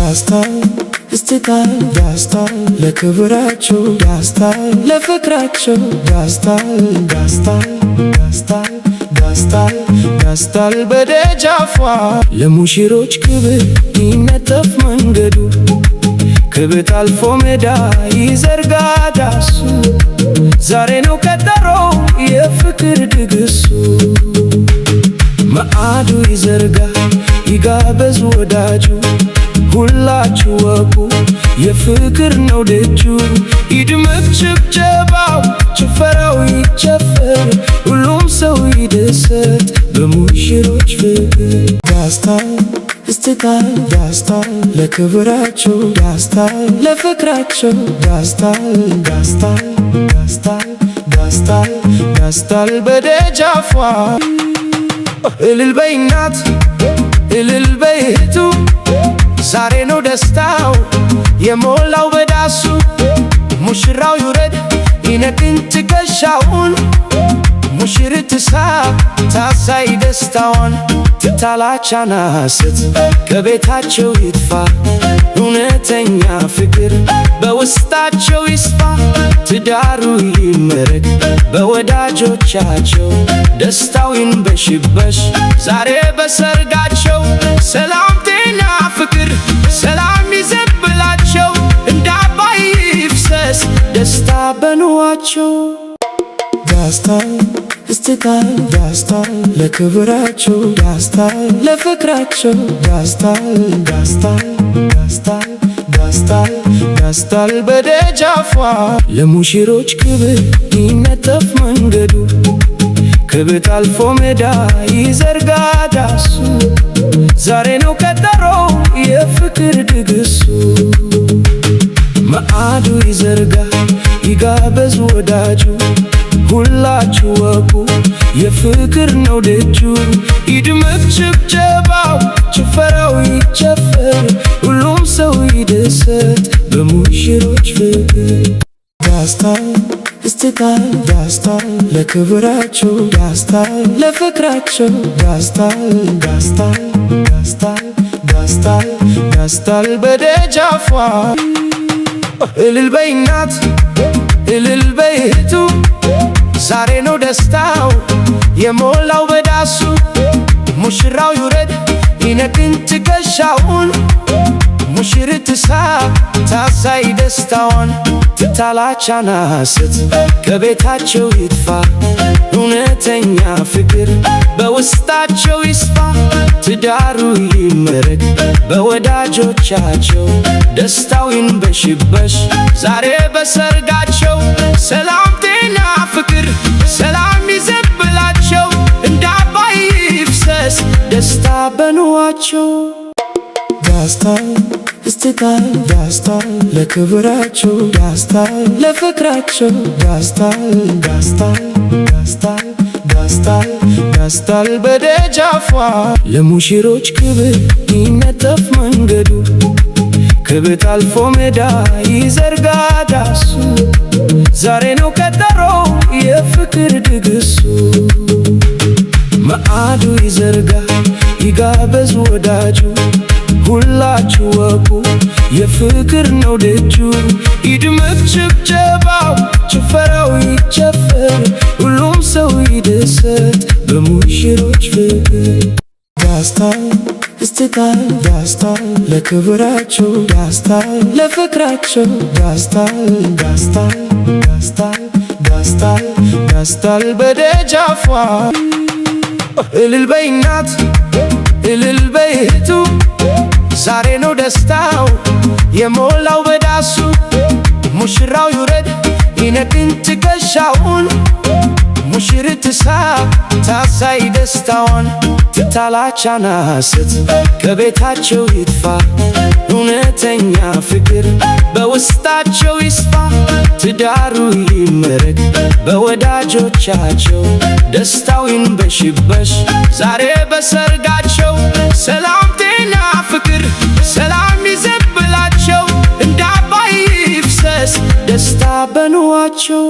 ያስታል እስቲታል ያስታል ለክብራቸው ያስታል ለፍቅራቸው ያስታል ያስታል ያስታል ያስታል ያስታል በደጃፏ ለሙሽሮች ክብር ይነጠፍ መንገዱ ክብት አልፎ ሜዳ ይዘርጋ ዳሱ ዛሬ ነው ቀጠሮ የፍቅር ድግሱ ማዕዱ ይዘርጋ ይጋበዝ ወዳጁ ሁላችሁ ወቁ የፍቅር ነው ደጁ ይድመቅ ጭብጨባው ጭፈራው ይጨፈር ሁሉም ሰው ይደሰት በሙሽሮች ፍቅር ያስታል እስቲታል ያስታል ለክብራቸው ያስታል ለፍቅራቸው ያስታል ያስታል ያስታል ያስታል ያስታል በደጃፏ እልል በይ እናት እልል በይ እህቱ ዛሬ ነው ደስታው የሞላው በዳሱ ሙሽራው ይውረድ ይነቅን ትከሻውን ሙሽሪት ታሳይ ደስታዋን ትታላቻና ሐሰት ከቤታቸው ይጥፋ እውነተኛ ፍቅር በውስጣቸው ይስፋ ትዳሩ ይመረቅ በወዳጆቻቸው ደስታው ይንበሽበሽ ዛሬ በሰርጋቸው ሰላም ጤና ፍቅር ሰላም ይዘብላቸው እንደ አባይ ይፍሰስ ደስታ በኑሯቸው ያስታል እስቲታል ያስታል ለክብራቸው ያስታል ለፍቅራቸው ያስታል ያስታል ያስታል ያስታል ያስታል በደጃፏ ለሙሽሮች ክብር ይነጠፍ መንገዱ ክብት አልፎ ሜዳ ይዘርጋ ዳሱ ዛሬ ነው ቀጠሮ የፍቅር ድግሱ ማዕዱ ይዘርጋ ይጋበዝ ወዳጁ ሁላችሁ ወቁ የፍቅር ነው ደጁ ይድመቅ ጭብጨባው ጭፈራው ይጨፈር ሁሉም ሰው ይደሰት በሙሽሮች ፍቅር ያስታል እስቲታል ያስታል ለክብራቸው ያስታል ለፍቅራቸው ያስታል ያስታል ያስታል ያስታል ያስታል በደጃፏ እልል በይ እናት እልል በይ እህቱ ዛሬ ነው ደስታው የሞላው በዳሱ ሙሽራው ይውረድ ይነቅን ትከሻውን ሙሽሪት ታሳይ ደስታዋን ትታላቻና ሐሰት ከቤታቸው ይጥፋ እውነተኛ ፍቅር በውስጣቸው ይስፋ ትዳሩ ይመረቅ በወዳጆቻቸው ደስታው ይንበሽበሽ ዛሬ በሰርጋቸው ሰላም ጤና ፍቅር ሰላም ይዘብላቸው እንደ አባይ ይፍሰስ ደስታ በኑሯቸው ያስታል እስቲታል ያስታል ለክብራቸው ያስታል ለፍቅራቸው ያስታል ያስታል ያስታል ያስታል ያስታል በደጃፏ ለሙሽሮች ክብር ይነጠፍ መንገዱ ክብት አልፎ ሜዳ ይዘርጋ ዳሱ ዛሬ ነው ቀጠሮ የፍቅር ድግሱ ማዕዱ ይዘርጋ ይጋበዝ ወዳጁ ሁላችሁ ወቁ የፍቅር ነው ደጁ ይድመቅ ጭብጨባው ጭፈራው ይጨፈር ሁሉም ሰው ይደሰት በሙሽሮች ፍቅር ያስታል እስቲታል ያስታል ለክብራቸው ያስታል ለፍቅራቸው ያስታል ያስታል ያስታል ያስታል ያስታል በደጃፏ እልል በይ እናት እልል በይ እህቱ ዛሬ ነው ደስታው የሞላው በዳሱ ሙሽራው ይውረድ ይነቅን ትከሻውን ሙሽሪት ታሳይ ደስታዋን ትታላቻና ሐሰት ከቤታቸው ይጥፋ እውነተኛ ፍቅር በውስጣቸው ይስፋ ትዳሩ ይመረቅ በወዳጆቻቸው ደስታው ይንበሽበሽ ዛሬ በሰርጋቸው ሰላም ጤና ፍቅር ሰላም ይዘብላቸው እንደ አባይ ይፍሰስ ደስታ በኑሯቸው